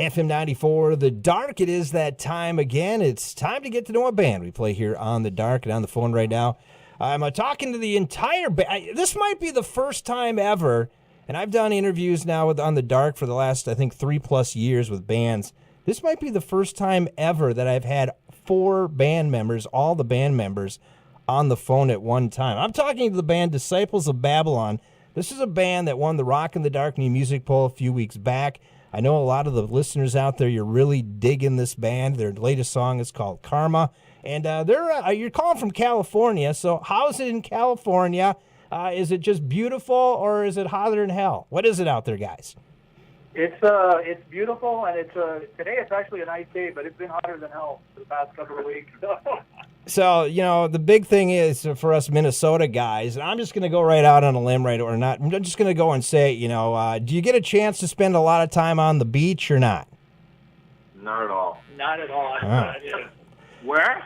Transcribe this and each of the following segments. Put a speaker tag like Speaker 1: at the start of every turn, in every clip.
Speaker 1: FM 94, The Dark. It is that time again. It's time to get to know a band we play here on The Dark. And on the phone right now, I'm talking to the entire band. This might be the first time ever, and I've done interviews now on The Dark for the last, I think, 3+ years with bands. This might be the first time ever that I've had 4 band members, all the band members, on the phone at one time. I'm talking to the band Disciples of Babylon. This is a band that won the Rock in the Dark New Music Poll a few weeks back. I know a lot of the listeners out there, you're really digging this band. Their latest song is called Karma. And you're calling from California, so how's it in California? Is it just beautiful, or is it hotter than hell? What is it out there, guys?
Speaker 2: It's beautiful, and today it's actually a nice day, but it's been hotter than hell for the past couple of weeks.
Speaker 1: So, the big thing is for us Minnesota guys, and I'm just going to go right out on a limb, right, or not. I'm just going to go and say, do you get a chance to spend a lot of time on the beach or not?
Speaker 3: Not at all.
Speaker 2: Not at all.
Speaker 3: Where?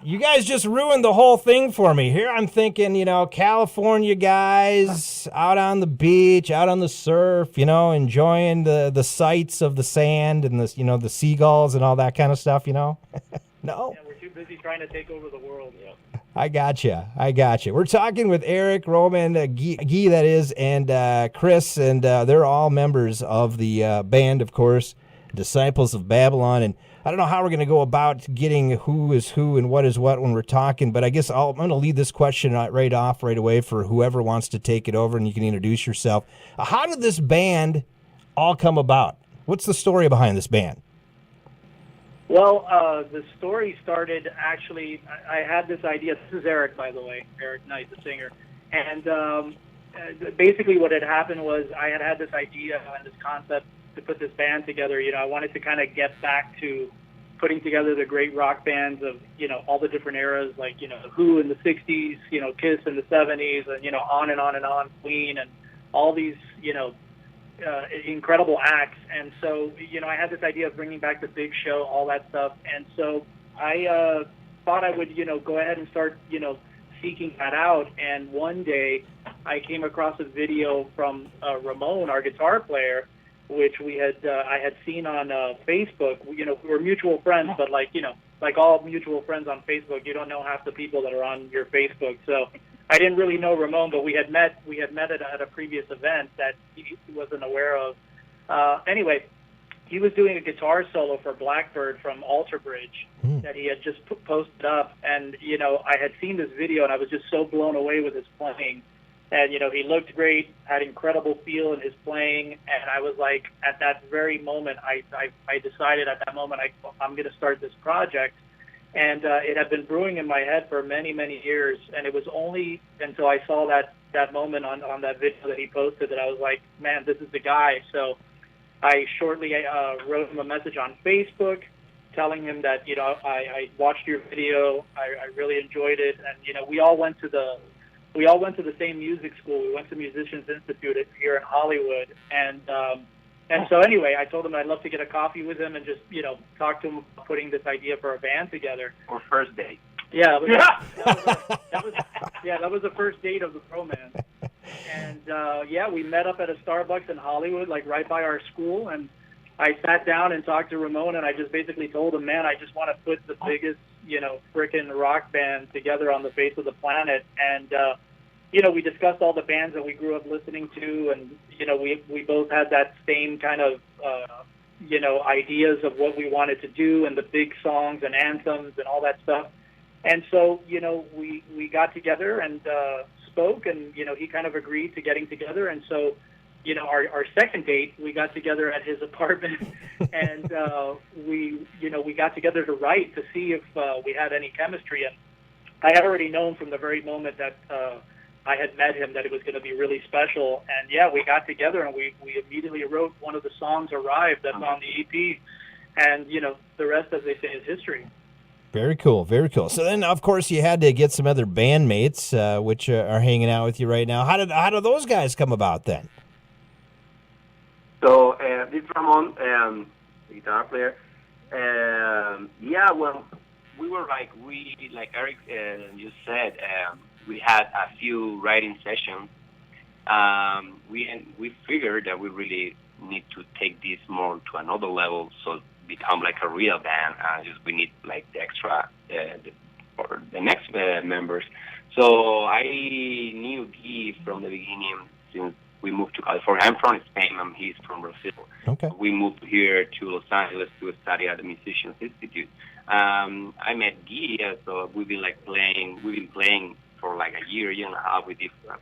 Speaker 1: You guys just ruined the whole thing for me. Here I'm thinking, California guys out on the beach, out on the surf, enjoying the sights of the sand and the seagulls and all that kind of stuff, No?
Speaker 2: Yeah, we're too busy trying to take over the world. Yeah.
Speaker 1: I gotcha. We're talking with Eric, Roman, Guy that is, and Chris, and they're all members of the band, of course, Disciples of Babylon. And I don't know how we're going to go about getting who is who and what is what when we're talking, but I guess I'm going to leave this question right away for whoever wants to take it over, and you can introduce yourself. How did this band all come about? What's the story behind this band?
Speaker 2: Well, the story started, actually, I had this idea. This is Eric, by the way, Eric Knight, the singer. And basically what had happened was I had this idea and this concept to put this band together. I wanted to kind of get back to putting together the great rock bands of, all the different eras, like, The Who in the 60s, Kiss in the 70s, and, on and on and on, Queen, and all these, incredible acts. And so, I had this idea of bringing back the big show, all that stuff. And so I thought I would, go ahead and start, seeking that out. And one day I came across a video from Ramon, our guitar player, which I had seen on Facebook. We were mutual friends, but like all mutual friends on Facebook, you don't know half the people that are on your Facebook. So I didn't really know Ramon, but we had met at a previous event that he wasn't aware of. Anyway, he was doing a guitar solo for Blackbird from Alter Bridge that he had just posted up, and I had seen this video, and I was just so blown away with his playing. And he looked great, had incredible feel in his playing, and I was like, at that very moment, I decided at that moment I'm going to start this project. And it had been brewing in my head for many, many years, and it was only until I saw that moment on that video that he posted that I was like, man, this is the guy. So I shortly wrote him a message on Facebook telling him that, I watched your video, I really enjoyed it, and, we all went to the same music school. We went to Musicians Institute here in Hollywood, and so anyway, I told him I'd love to get a coffee with him and just, talk to him about putting this idea for a band together.
Speaker 3: Or first date.
Speaker 2: Yeah, that was the first date of the romance. And we met up at a Starbucks in Hollywood, like right by our school, and I sat down and talked to Ramon, and I just basically told him, man, I just want to put the biggest, frickin' rock band together on the face of the planet. And we discussed all the bands that we grew up listening to, and we both had that same kind of ideas of what we wanted to do, and the big songs and anthems and all that stuff. And so we got together and spoke, and he kind of agreed to getting together. And so our second date, we got together at his apartment, and we got together to write to see if we had any chemistry. And I had already known from the very moment that I had met him that it was going to be really special. And we got together, and we immediately wrote one of the songs, Arrive, that's on the EP. And the rest, as they say, is history.
Speaker 1: Very cool, very cool. So then, of course, you had to get some other bandmates, which are hanging out with you right now. How did those guys come about then?
Speaker 3: So this Ramon, the guitar player, well, we were like Eric you said, we had a few writing sessions. We figured that we really need to take this more to another level, so become like a real band. Just we need like the extra or the next members. So I knew Guy from the beginning since we moved to California. I'm from Spain and he's from Brazil.
Speaker 1: Okay.
Speaker 3: We moved here to Los Angeles to study at the Musicians Institute. I met Guy, so we've been playing for like a year and a half with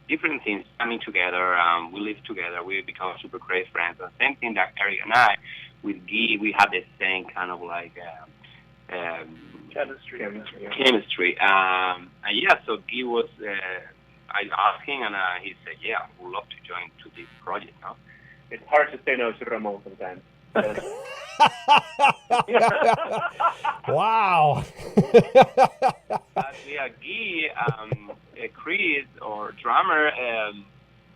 Speaker 3: different things coming together. We live together. We become super great friends. And same thing that Eric and I, with Guy, we have the same kind of like chemistry. And yeah, so Guy was. I asked him, and he said, "Yeah, I would love to join to this project." No?
Speaker 4: It's hard to say no to Ramon sometimes.
Speaker 1: Wow.
Speaker 3: Yeah, Guy, Chris, or drummer,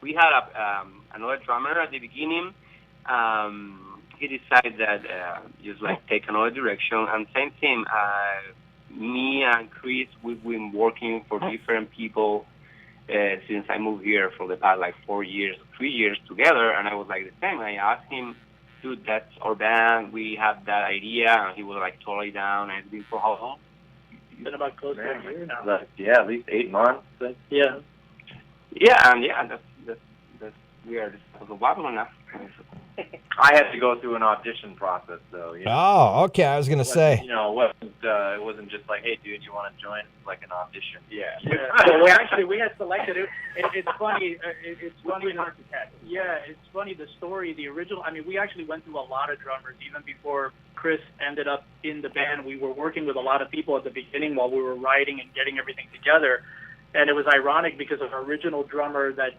Speaker 3: we had another drummer at the beginning. He decided that just like take another direction, and same thing. Me and Chris, we've been working for different people since I moved here for the past like 3 years together, and I was like the same. I asked him, dude, that's our band. We have that idea, and he was like totally down. And it's been for how long?
Speaker 2: It's been about close to a year now.
Speaker 4: At least 8 months.
Speaker 2: Yeah.
Speaker 3: Yeah, and that's we are the Babylon now.
Speaker 4: I had to go through an audition process, though. You know?
Speaker 1: Oh, okay. I was going to say.
Speaker 4: You know, it wasn't just like, hey, dude, you want to join? It's like an audition. Yeah.
Speaker 2: Well, we had selected it. It's funny. It's funny.
Speaker 4: Hard to catch.
Speaker 2: Yeah, it's funny. The story, the original. I mean, we actually went through a lot of drummers even before Chris ended up in the band. We were working with a lot of people at the beginning while we were writing and getting everything together. And it was ironic because of our original drummer that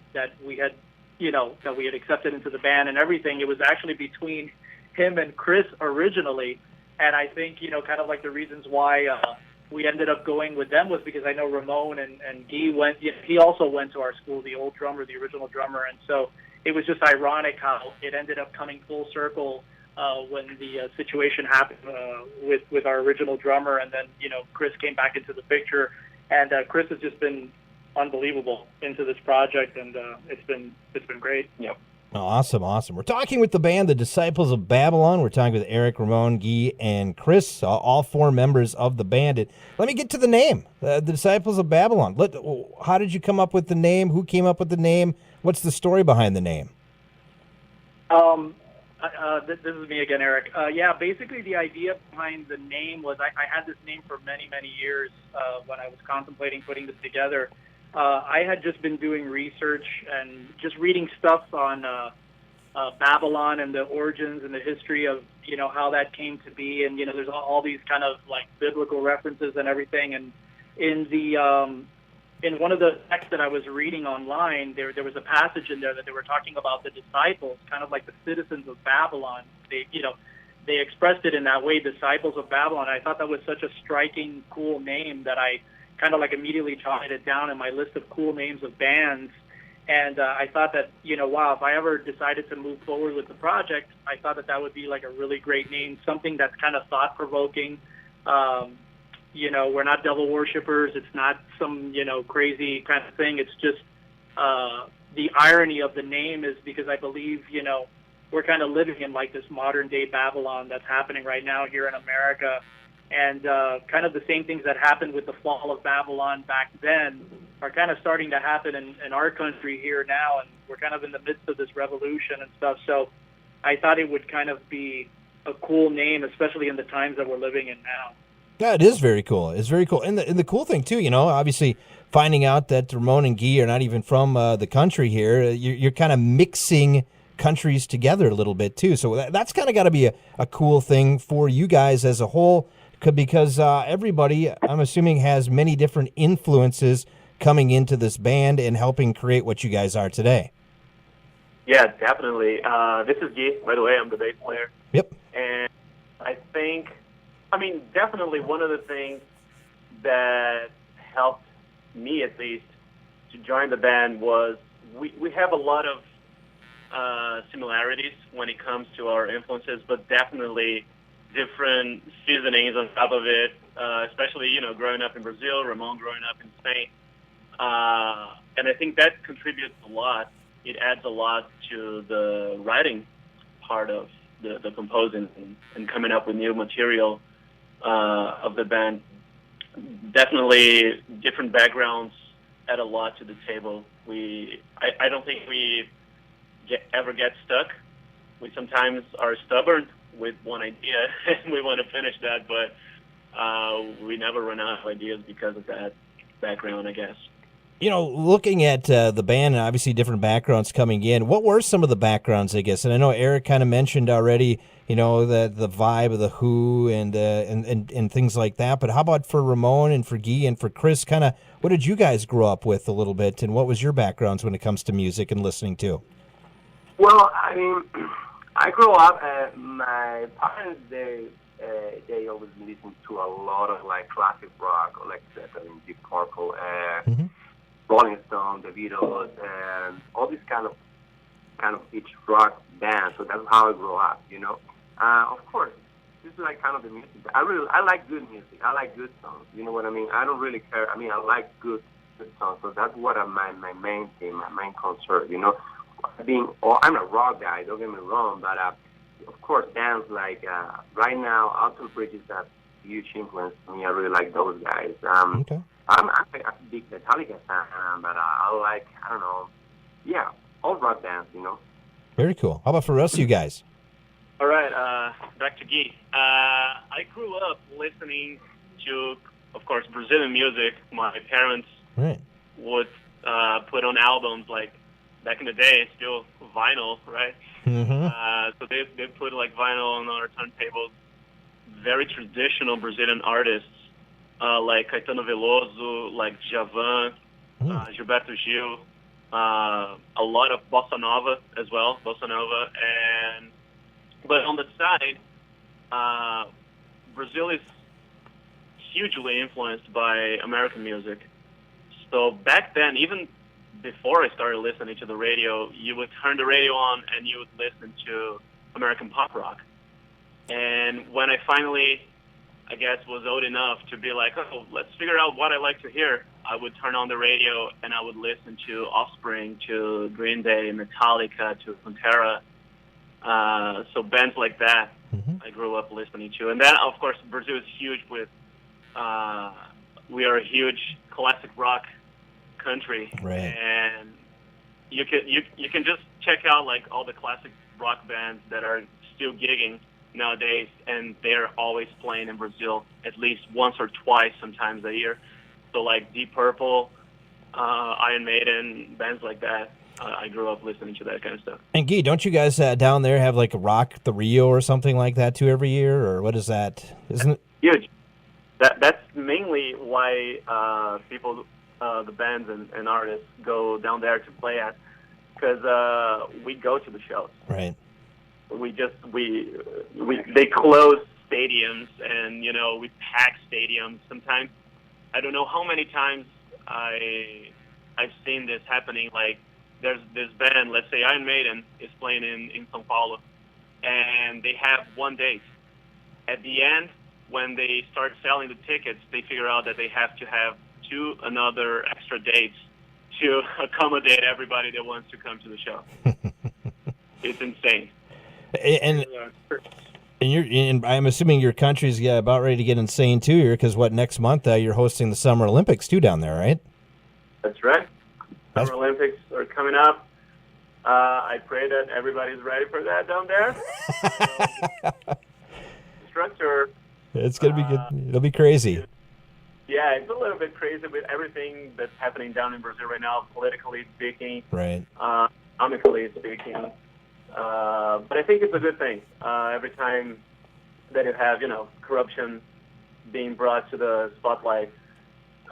Speaker 2: we had, that we had accepted into the band and everything. It was actually between him and Chris originally. And I think, kind of like the reasons why we ended up going with them was because I know Ramon and Guy went, he also went to our school, the old drummer, the original drummer. And so it was just ironic how it ended up coming full circle when the situation happened with our original drummer. And then, Chris came back into the picture. And Chris has just been unbelievable into this project, and it's been great.
Speaker 3: Yep.
Speaker 1: Oh, awesome. We're talking with the band, the Disciples of Babylon. We're talking with Eric, Ramon, Guy, and Chris, all 4 members of the band. Let me get to the name, the Disciples of Babylon. How did you come up with the name? Who came up with the name? What's the story behind the name?
Speaker 2: This is me again, Eric. Basically the idea behind the name was I had this name for many, many years when I was contemplating putting this together. I had just been doing research and just reading stuff on Babylon and the origins and the history of, how that came to be. And, there's all these kind of like biblical references and everything. And in one of the texts that I was reading online, there was a passage in there that they were talking about the disciples, kind of like the citizens of Babylon. They expressed it in that way, Disciples of Babylon. I thought that was such a striking, cool name that I kind of like immediately jotted it down in my list of cool names of bands. And I thought that, wow, if I ever decided to move forward with the project, I thought that would be like a really great name, something that's kind of thought-provoking. We're not devil worshippers. It's not some, crazy kind of thing. It's just the irony of the name is because I believe, we're kind of living in like this modern-day Babylon that's happening right now here in America. And kind of the same things that happened with the fall of Babylon back then are kind of starting to happen in our country here now. And we're kind of in the midst of this revolution and stuff. So I thought it would kind of be a cool name, especially in the times that we're living in now.
Speaker 1: Yeah, it is very cool. It's very cool. And the cool thing, too, obviously finding out that Ramon and Guy are not even from the country here, you're kind of mixing countries together a little bit, too. So that's kind of got to be a cool thing for you guys as a whole, because everybody, I'm assuming, has many different influences coming into this band and helping create what you guys are today.
Speaker 4: Yeah, definitely. This is Guy, by the way. I'm the bass player.
Speaker 1: Yep.
Speaker 4: And I think, definitely one of the things that helped me, at least, to join the band was we have a lot of similarities when it comes to our influences, but definitely different seasonings on top of it, especially, growing up in Brazil, Ramon growing up in Spain. And I think that contributes a lot. It adds a lot to the writing part of the composing and coming up with new material of the band. Definitely different backgrounds add a lot to the table. I don't think we ever get stuck. We sometimes are stubborn with one idea and we want to finish that, but we never run out of ideas because of that background, I guess.
Speaker 1: You know, looking at the band and obviously different backgrounds coming in, what were some of the backgrounds, I guess? And I know Eric kind of mentioned already, you know, the vibe of the Who and things like that. But how about for Ramon and for Guy and for Chris? Kind of, what did you guys grow up with a little bit, and what was your backgrounds when it comes to music and listening to?
Speaker 3: Well, I mean, I grew up. My parents they always listened to a lot of like classic rock, or like Zeppelin, Deep Purple, Rolling Stone, the Beatles, and all these kind of each rock band. So that's how I grew up, you know. Of course, this is like kind of the music. I like good music. I like good songs. You know what I mean? I don't really care. I mean, I like good songs. So that's what my main thing, my main concern. You know, I'm a rock guy. Don't get me wrong, but of course, bands like right now, Alter Bridge is a huge influence to me. I really like those guys.
Speaker 1: Okay.
Speaker 3: I'm a big Metallica fan, but I don't know, yeah, all rock bands, you know.
Speaker 1: Very cool. How about for us, you guys?
Speaker 4: All right, back to Guy. I grew up listening to, of course, Brazilian music. My parents
Speaker 1: Right.
Speaker 4: would put on albums like back in the day, still vinyl, right?
Speaker 1: Mm-hmm.
Speaker 4: So they put like vinyl on our turntables. Very traditional Brazilian artists like Caetano Veloso, like Djavan, Gilberto Gil, a lot of bossa nova as well, but on the side, Brazil is hugely influenced by American music. So back then, even before I started listening to the radio, you would turn the radio on and you would listen to American pop rock. And when I finally, I guess, was old enough to be like, oh, let's figure out what I like to hear, I would turn on the radio and I would listen to Offspring, to Green Day, Metallica, to Pantera. So bands like that I grew up listening to. And then, of course, Brazil is huge with, we are a huge classic rock country.
Speaker 1: Right.
Speaker 4: And you can just check out like all the classic rock bands that are still gigging nowadays, and they're always playing in Brazil at least once or twice, sometimes a year. So like Deep Purple, Iron Maiden, bands like that. I grew up listening to that kind of stuff.
Speaker 1: And Guy, don't you guys down there have like a Rock the Rio or something like that too every year, or what is that? Isn't it
Speaker 4: huge? That's mainly why people, the bands and artists, go down there to play at, because we go to the shows.
Speaker 1: right?
Speaker 4: They close stadiums, and we pack stadiums. Sometimes I don't know how many times I've seen this happening. Like there's this band, let's say Iron Maiden is playing in São Paulo, and they have one date. At the end, when they start selling the tickets, they figure out that they have to have two another extra dates to accommodate everybody that wants to come to the show. It's insane.
Speaker 1: And I'm assuming your country's about ready to get insane too here, because next month you're hosting the Summer Olympics too down there, right?
Speaker 4: That's right. Summer Olympics are coming up. I pray that everybody's ready for that down there. Instructor.
Speaker 1: It's gonna be good. It'll be crazy.
Speaker 4: Yeah, it's a little bit crazy with everything that's happening down in Brazil right now, politically speaking,
Speaker 1: right?
Speaker 4: Economically speaking. But I think it's a good thing. Every time that you have, corruption being brought to the spotlight,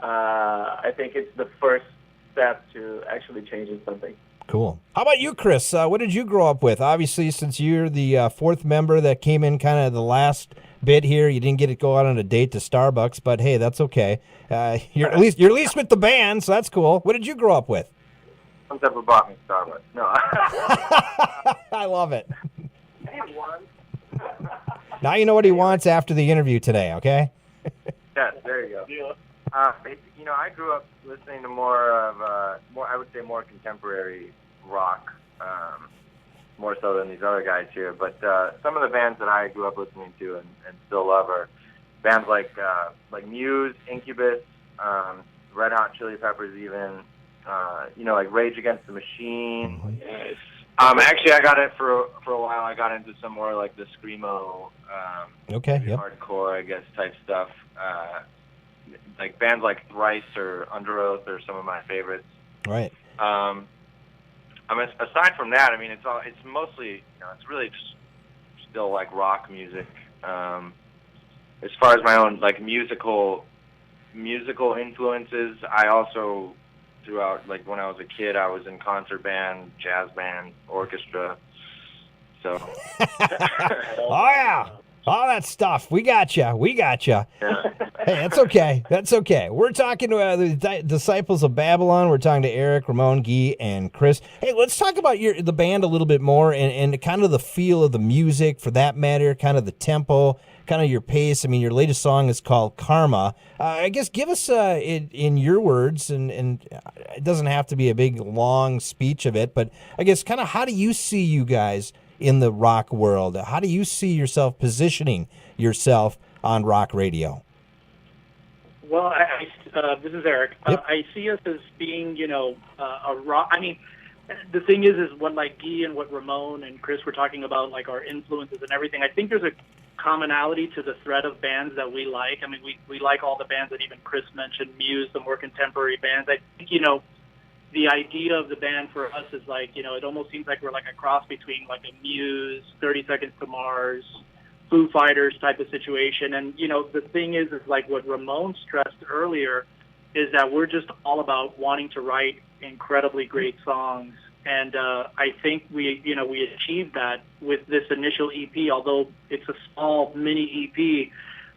Speaker 4: I think it's the first step to actually changing something.
Speaker 1: Cool. How about you, Chris? What did you grow up with? Obviously, since you're the fourth member that came in kind of the last bit here, you didn't get to go out on a date to Starbucks, but hey, that's okay. You're at least with the band, so that's cool. What did you grow up with?
Speaker 3: Some type of bought me Starbucks. No.
Speaker 1: I love it. Now you know what he wants after the interview today, okay?
Speaker 3: Yes, there you go. I grew up listening to more, I would say, more contemporary rock.
Speaker 5: more so than these other guys here. But some of the bands that I grew up listening to and still love are bands like Muse, Incubus, Red Hot Chili Peppers, even like Rage Against the Machine.
Speaker 3: Yes.
Speaker 5: Actually, I got it for a while. I got into some more like the screamo,
Speaker 1: Okay, yep.
Speaker 5: hardcore, I guess, type stuff. Like bands like Thrice or Under Oath are some of my favorites.
Speaker 1: Right.
Speaker 5: Aside from that, I mean, it's mostly, it's really just still like rock music. As far as my own like musical influences, I also throughout, like when I was a kid, I was in concert band, jazz band, orchestra. So.
Speaker 1: Oh yeah, all that stuff. We got you.
Speaker 5: Yeah.
Speaker 1: Hey, that's okay. That's okay. We're talking to the Disciples of Babylon. We're talking to Eric, Ramon, Guy, and Chris. Hey, let's talk about the band a little bit more and kind of the feel of the music, for that matter, kind of the tempo, kind of your pace. I mean, your latest song is called Karma. I guess give us in your words, and it doesn't have to be a big, long speech of it, but I guess kind of how do you see you guys in the rock world? How do you see yourself positioning yourself on rock radio?
Speaker 2: Well, this is Eric.
Speaker 1: Yep.
Speaker 2: I see us as being, a rock. I mean, the thing is what like Guy and what Ramon and Chris were talking about, like our influences and everything. I think there's a commonality to the thread of bands that we like. I mean, we like all the bands that even Chris mentioned, Muse, the more contemporary bands. I think, the idea of the band for us is like, it almost seems like we're like a cross between like a Muse, 30 Seconds to Mars, Foo Fighters type of situation. And, the thing is like what Ramon stressed earlier is that we're just all about wanting to write incredibly great songs. And I think we achieved that with this initial EP, although it's a small mini EP.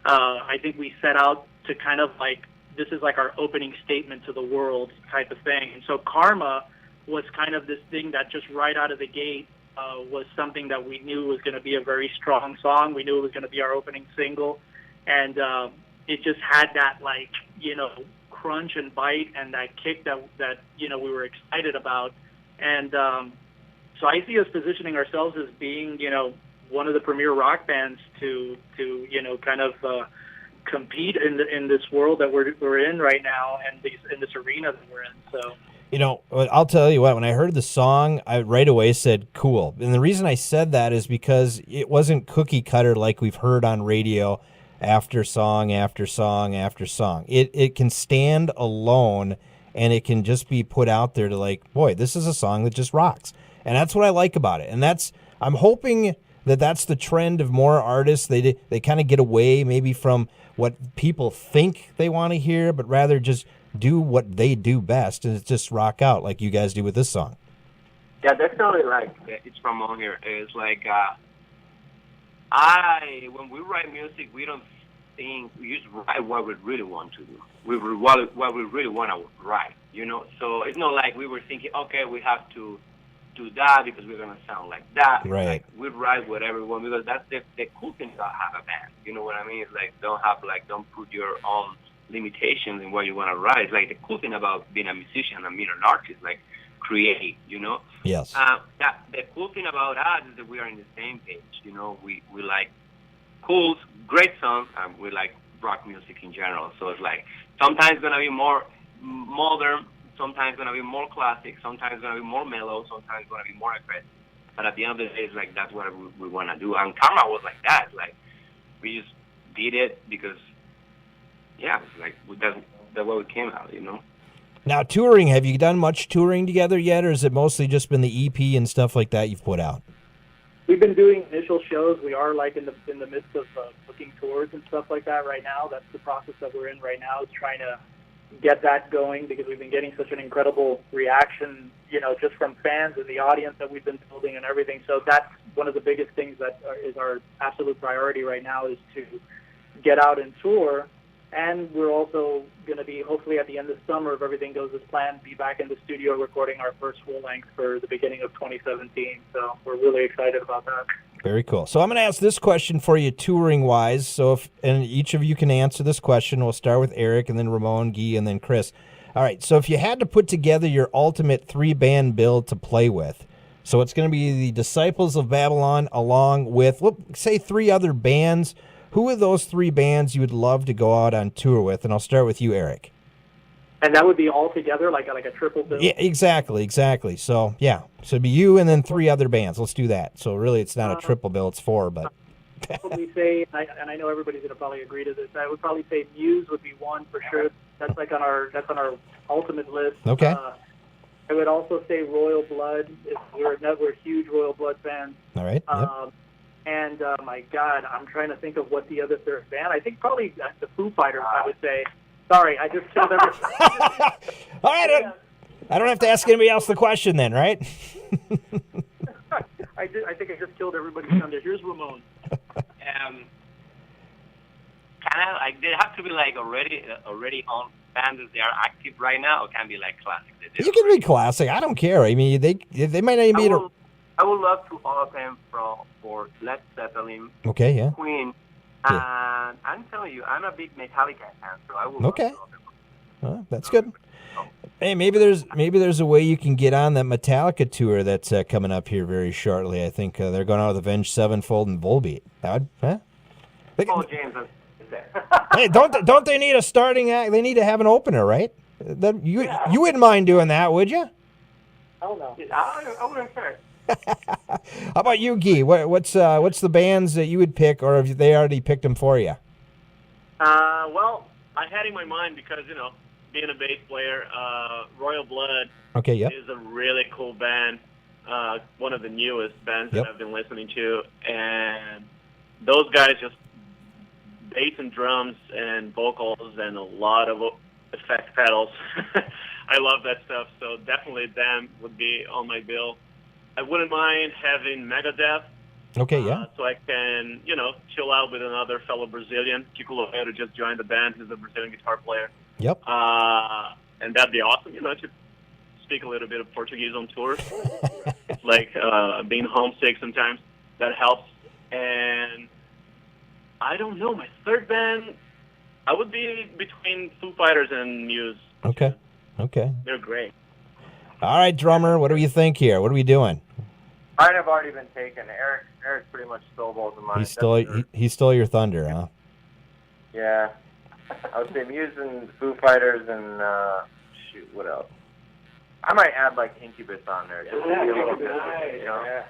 Speaker 2: I think we set out to kind of like, this is like our opening statement to the world type of thing. And so Karma was kind of this thing that just right out of the gate was something that we knew was going to be a very strong song. We knew it was going to be our opening single. And it just had that like, crunch and bite and that kick that we were excited about. And so I see us positioning ourselves as being, one of the premier rock bands to kind of compete in this world that we're in right now and in this arena that we're in. So.
Speaker 1: I'll tell you what, when I heard the song, I right away said cool. And the reason I said that is because it wasn't cookie cutter like we've heard on radio after song after song after song. It can stand alone, and it can just be put out there to like, boy, this is a song that just rocks. And that's what I like about it. And I'm hoping that's the trend of more artists. They kind of get away maybe from what people think they want to hear, but rather just do what they do best, and it's just rock out like you guys do with this song.
Speaker 3: Yeah, definitely. Like it's Ramon here. It's like when we write music, we don't think we just write what we really want to do. What we really want to write. So it's not like we were thinking, okay, we have to do that because we're gonna sound like that.
Speaker 1: Right.
Speaker 3: Like, we write whatever we want because that's the cool thing about having a band. You know what I mean? It's like don't put your own limitations in what you want to write. It's like the cool thing about being a musician and being an artist, like create.
Speaker 1: Yes.
Speaker 3: The cool thing about us is that we are on the same page. We like cool, great songs, and we like rock music in general. So it's like sometimes it's gonna be more modern. Sometimes going to be more classic, sometimes going to be more mellow, sometimes going to be more aggressive. But at the end of the day, it's like that's what we want to do. And Karma was like that. Like, we just did it because, yeah, like that's what we came out,
Speaker 1: Now, touring, have you done much touring together yet, or has it mostly just been the EP and stuff like that you've put out?
Speaker 2: We've been doing initial shows. We are like in the midst of booking tours and stuff like that right now. That's the process that we're in right now, is trying to get that going because we've been getting such an incredible reaction, just from fans and the audience that we've been building and everything. So that's one of the biggest things that is our absolute priority right now, is to get out and tour. And we're also going to be, hopefully at the end of summer, if everything goes as planned, be back in the studio recording our first full length for the beginning of 2017. So we're really excited about that.
Speaker 1: Very cool. So I'm going to ask this question for you touring-wise. So and each of you can answer this question. We'll start with Eric, and then Ramon, Guy, and then Chris. All right, so if you had to put together your ultimate 3-band build to play with, So it's going to be the Disciples of Babylon along with, say, 3 other bands. Who are those 3 bands you would love to go out on tour with? And I'll start with you, Eric.
Speaker 2: And that would be all together, like a triple bill.
Speaker 1: Yeah, exactly. So yeah, so it'd be you and then 3 other bands. Let's do that. So really, it's not a triple bill; it's 4. But
Speaker 2: Probably say, and I know everybody's going to probably agree to this. I would probably say Muse would be one for sure. That's on our ultimate list.
Speaker 1: Okay.
Speaker 2: I would also say Royal Blood. We're huge Royal Blood fans.
Speaker 1: all right. Yep.
Speaker 2: And my God, I'm trying to think of what the other third band. I think probably the Foo Fighters. I would say. Sorry, I just killed everything.
Speaker 1: All right. I don't have to ask anybody else the question then, right?
Speaker 2: I think I just killed everybody's thunder. Here's Ramon.
Speaker 3: Kind of like they have to be like already on bands as they are active right now, or can be like classic.
Speaker 1: You can be classic. I don't care. I mean, they might not even be.
Speaker 3: I would love to open for Led Zeppelin,
Speaker 1: Okay. Yeah.
Speaker 3: Queen,
Speaker 1: Yeah.
Speaker 3: and I'm telling you, I'm a big Metallica fan, so I would
Speaker 1: Okay.
Speaker 3: love to open.
Speaker 1: Well, that's good. Hey, maybe there's a way you can get on that Metallica tour that's coming up here very shortly. I think they're going out with Avenged Sevenfold and Volbeat. Huh?
Speaker 3: Oh, James,
Speaker 1: Hey, don't they need a starting act? They need to have an opener, right? You wouldn't mind doing that, would you?
Speaker 2: Hell no.
Speaker 3: I wouldn't care.
Speaker 1: How about you, Guy? What's the bands that you would pick, or have they already picked them for you?
Speaker 4: Well, I had in my mind because, being a bass player, Royal Blood
Speaker 1: Okay, yep.
Speaker 4: is a really cool band, one of the newest bands
Speaker 1: Yep.
Speaker 4: that I've been listening to. And those guys just bass and drums and vocals and a lot of effect pedals. I love that stuff. So definitely them would be on my bill. I wouldn't mind having Megadeth.
Speaker 1: Okay, yeah.
Speaker 4: So I can, chill out with another fellow Brazilian. Kiko Loureiro just joined the band. He's a Brazilian guitar player.
Speaker 1: Yep.
Speaker 4: And that'd be awesome, to speak a little bit of Portuguese on tour. It's like being homesick sometimes. That helps. And I don't know, my third band, I would be between Foo Fighters and Muse.
Speaker 1: Okay.
Speaker 4: They're great.
Speaker 1: All right, drummer, what do you think here? What are we doing?
Speaker 5: Mine have already been taken. Eric pretty much stole both of mine.
Speaker 1: He stole your thunder, huh?
Speaker 5: Yeah. I would say Muse and Foo Fighters and, what else? I might add, like, Incubus on there. Just to be a little bit,
Speaker 2: Yeah.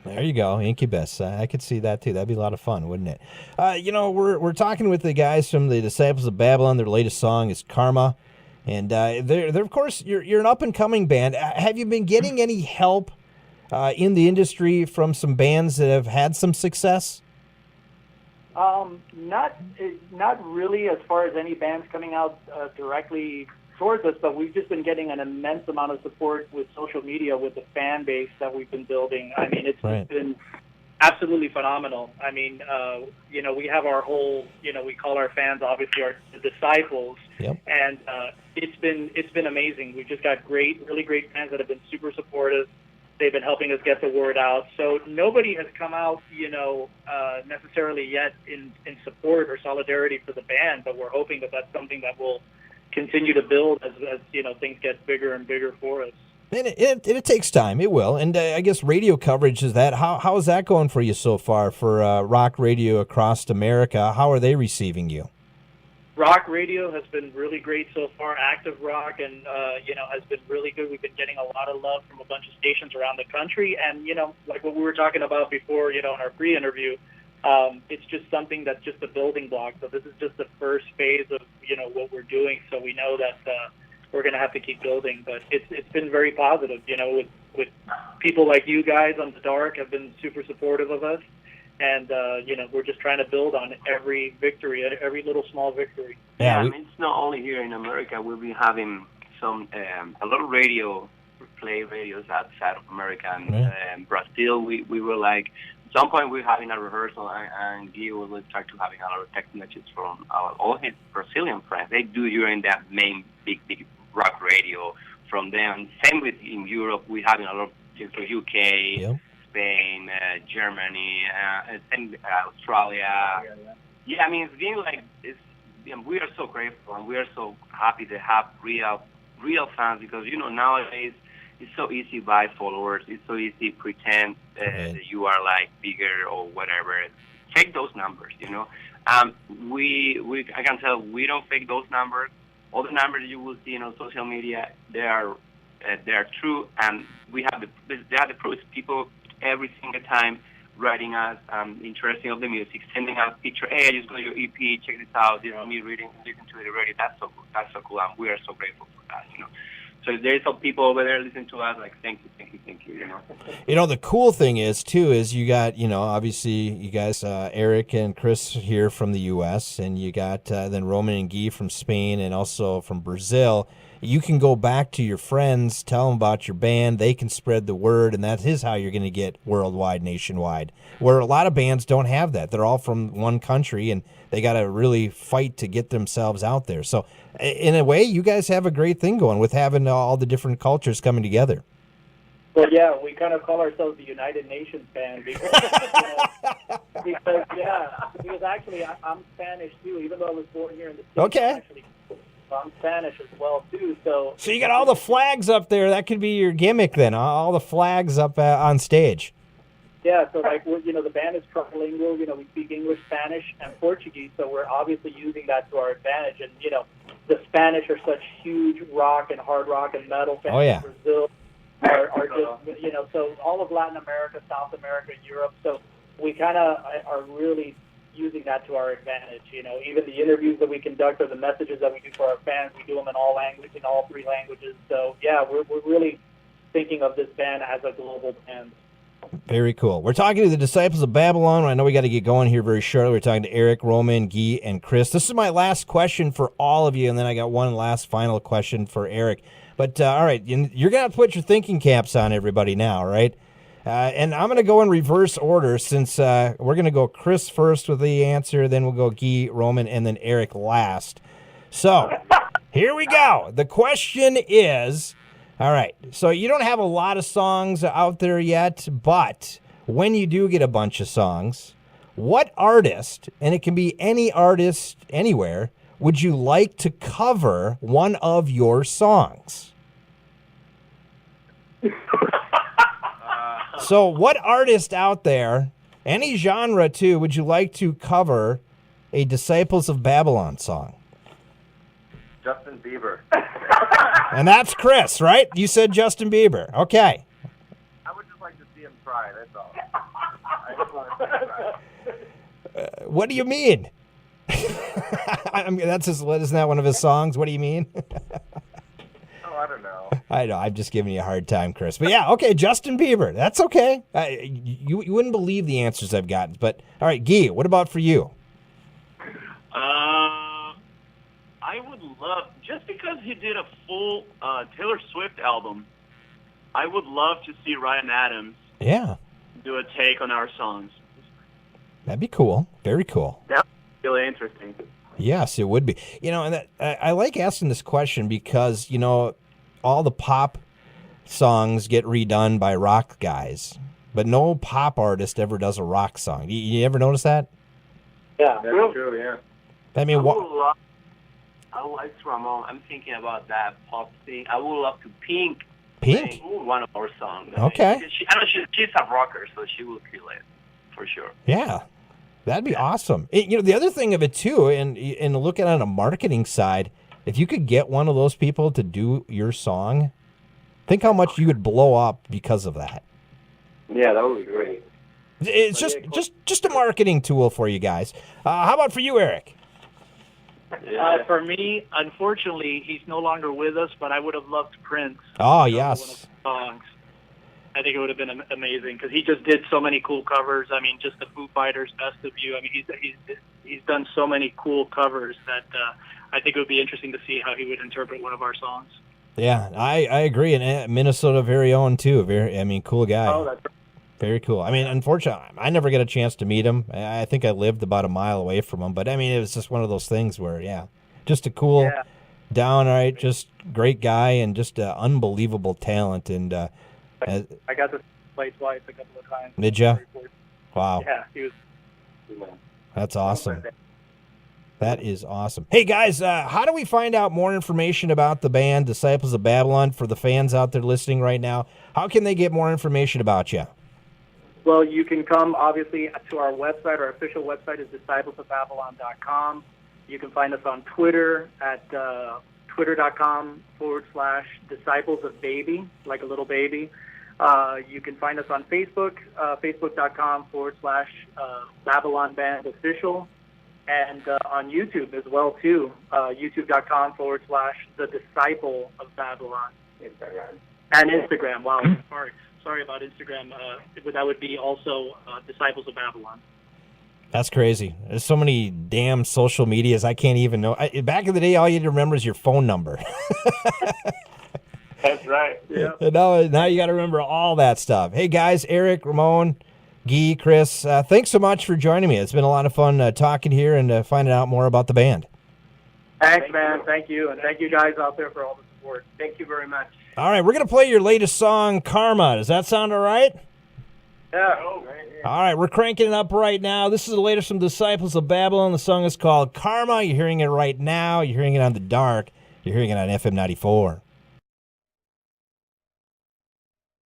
Speaker 1: There you go, Incubus. I could see that too. That'd be a lot of fun, wouldn't it? We're talking with the guys from the Disciples of Babylon. Their latest song is Karma, and they're of course you're an up and coming band. Have you been getting any help in the industry from some bands that have had some success?
Speaker 2: Not really as far as any bands coming out directly towards us, but we've just been getting an immense amount of support with social media, with the fan base that we've been building. I mean, it's
Speaker 1: Right.
Speaker 2: been absolutely phenomenal. I mean, we have our whole, we call our fans obviously the disciples,
Speaker 1: Yep.
Speaker 2: and it's been amazing. We've just got really great fans that have been super supportive. They've been helping us get the word out. So nobody has come out, necessarily yet in support or solidarity for the band, but we're hoping that that's something that will continue to build as things get bigger and bigger for us.
Speaker 1: And it takes time. It will. And I guess radio coverage is that. How is that going for you so far for rock radio across America? How are they receiving you?
Speaker 2: Rock radio has been really great so far. Active rock and has been really good. We've been getting a lot of love from a bunch of stations around the country, and like what we were talking about before, in our pre-interview, it's just something that's just a building block. So this is just the first phase of what we're doing. So we know that we're going to have to keep building, but it's been very positive. With people like you guys on The Dark have been super supportive of us. And, we're just trying to build on every victory, every little small victory.
Speaker 3: Yeah, it's not only here in America. We'll be having some a lot of radios outside of America. And Brazil, we were like, at some point we were having a rehearsal, and Guy was start to having a lot of text messages from all his Brazilian friends. They do during that main big rock radio from them. Same with in Europe, we're having a lot of UK.
Speaker 1: Yep.
Speaker 3: Spain, Germany, and Australia. Yeah, I mean, it's been like we are so grateful and we are so happy to have real fans because nowadays it's so easy to buy followers. It's so easy to pretend that you are like bigger or whatever. Fake those numbers, you know. I can tell we don't fake those numbers. All the numbers you will see on social media, they are true, and they have the proof. People every single time writing us, interesting of the music, sending us picture. Hey, I just got your EP. Check this out. You know, me reading, listening to it already. That's so cool. That's so cool, and we are so grateful for that. You know. So there's some people over there listening to us, like, thank you, you know.
Speaker 1: You know, the cool thing is, too, is you got, you know, obviously you guys, Eric and Chris here from the U.S., and you got then Roman and Guy from Spain and also from Brazil. You can go back to your friends, tell them about your band, they can spread the word, and that is how you're going to get worldwide, nationwide, where a lot of bands don't have that. They're all from one country, and they got to really fight to get themselves out there. So in a way, you guys have a great thing going with having all the different cultures coming together.
Speaker 2: Well, yeah, we kind of call ourselves the United Nations band because, because actually I'm Spanish too, even though I was born here in the States.
Speaker 1: Okay.
Speaker 2: I'm Spanish as well too, so
Speaker 1: you got all the flags up there. That could be your gimmick then. All the flags up on stage.
Speaker 2: Yeah, so like the band is trilingual. You know, we speak English, Spanish, and Portuguese, so we're obviously using that to our advantage. And the Spanish are such huge rock and hard rock and metal fans.
Speaker 1: Oh, yeah.
Speaker 2: Brazil are just so all of Latin America, South America, Europe. So we kind of are really using that to our advantage. You know, even the interviews that we conduct or the messages that we do for our fans, we do them in all three languages. So yeah, we're really thinking of this band as a global band.
Speaker 1: Very cool. We're talking to the Disciples of Babylon. I know we got to get going here very shortly. We're talking to Eric, Roman, Guy, and Chris. This is my last question for all of you, and then I got one last final question for Eric. But, all right, you're going to put your thinking caps on, everybody, now, right? And I'm going to go in reverse order since we're going to go Chris first with the answer, then we'll go Guy, Roman, and then Eric last. So here we go. The question is... All right, so you don't have a lot of songs out there yet, but when you do get a bunch of songs, what artist, and it can be any artist anywhere, would you like to cover one of your songs? So what artist out there, any genre too, would you like to cover a Disciples of Babylon song?
Speaker 5: Justin Bieber.
Speaker 1: And that's Chris, right? You said Justin Bieber. Okay.
Speaker 5: I would just like to see him try, that's all. I just want to see him try.
Speaker 1: What do you mean? I mean, isn't that one of his songs? What do you mean?
Speaker 5: Oh, I don't know.
Speaker 1: I know. I'm just giving you a hard time, Chris. But yeah, okay, Justin Bieber. That's okay. You wouldn't believe the answers I've gotten. But all right, Guy, what about for you?
Speaker 4: I would love, just because he did a full Taylor Swift album, I would love to see Ryan Adams do a take on our songs.
Speaker 1: That'd be cool. Very cool.
Speaker 4: That's really interesting.
Speaker 1: Yes, it would be. And I like asking this question because, all the pop songs get redone by rock guys, but no pop artist ever does a rock song. You ever notice that?
Speaker 2: Yeah.
Speaker 5: That's true, yeah.
Speaker 1: I mean,
Speaker 3: I like Ramon. I'm thinking about that pop thing. I would love to Pink
Speaker 1: Pink?
Speaker 3: sing one of our songs.
Speaker 1: Okay.
Speaker 3: She's a rocker, so she will kill it for sure.
Speaker 1: Yeah, that'd be awesome. The other thing of it too, and look at it on a marketing side, if you could get one of those people to do your song, think how much you would blow up because of that.
Speaker 3: Yeah, that would be great.
Speaker 1: It's just a marketing tool for you guys. How about for you, Eric?
Speaker 6: For me, unfortunately, he's no longer with us, but I would have loved Prince.
Speaker 1: Oh,
Speaker 6: One of
Speaker 1: yes.
Speaker 6: his songs. I think it would have been amazing because he just did so many cool covers. I mean, just the Foo Fighters' "Best of You." I mean, he's done so many cool covers that I think it would be interesting to see how he would interpret one of our songs.
Speaker 1: Yeah, I agree. And Minnesota very own, too. Cool guy.
Speaker 2: Oh, that's right.
Speaker 1: Very cool. I mean, unfortunately, I never get a chance to meet him. I think I lived about a mile away from him. But, I mean, it was just one of those things where, just a cool, downright, just great guy and just unbelievable talent. And
Speaker 2: I got to play twice a couple of times.
Speaker 1: Did ya? Wow.
Speaker 2: Yeah, he was.
Speaker 1: That's awesome. That is awesome. Hey, guys, how do we find out more information about the band Disciples of Babylon for the fans out there listening right now? How can they get more information about you?
Speaker 2: Well, you can come, obviously, to our website. Our official website is disciplesofbabylon.com. You can find us on Twitter at twitter.com/disciples of baby, like a little baby. You can find us on Facebook, facebook.com/Babylon Band Official, and on YouTube as well, too, youtube.com/The Disciple of Babylon.
Speaker 4: Instagram.
Speaker 2: And Instagram. Wow, sorry about Instagram. That would be also Disciples of Babylon.
Speaker 1: That's crazy. There's so many damn social medias I can't even know. Back in the day, all you had to remember is your phone number.
Speaker 4: That's right.
Speaker 2: Yeah.
Speaker 1: And now you got to remember all that stuff. Hey, guys, Eric, Ramon, Guy, Chris, thanks so much for joining me. It's been a lot of fun talking here and finding out more about the band.
Speaker 2: Thanks, man. Thank you. And thank you guys out there for all the support. Thank you very much.
Speaker 1: All right, we're going to play your latest song, Karma. Does that sound all right?
Speaker 2: Yeah.
Speaker 1: All right, we're cranking it up right now. This is the latest from Disciples of Babylon. The song is called Karma. You're hearing it right now. You're hearing it on The Dark. You're hearing it on FM 94.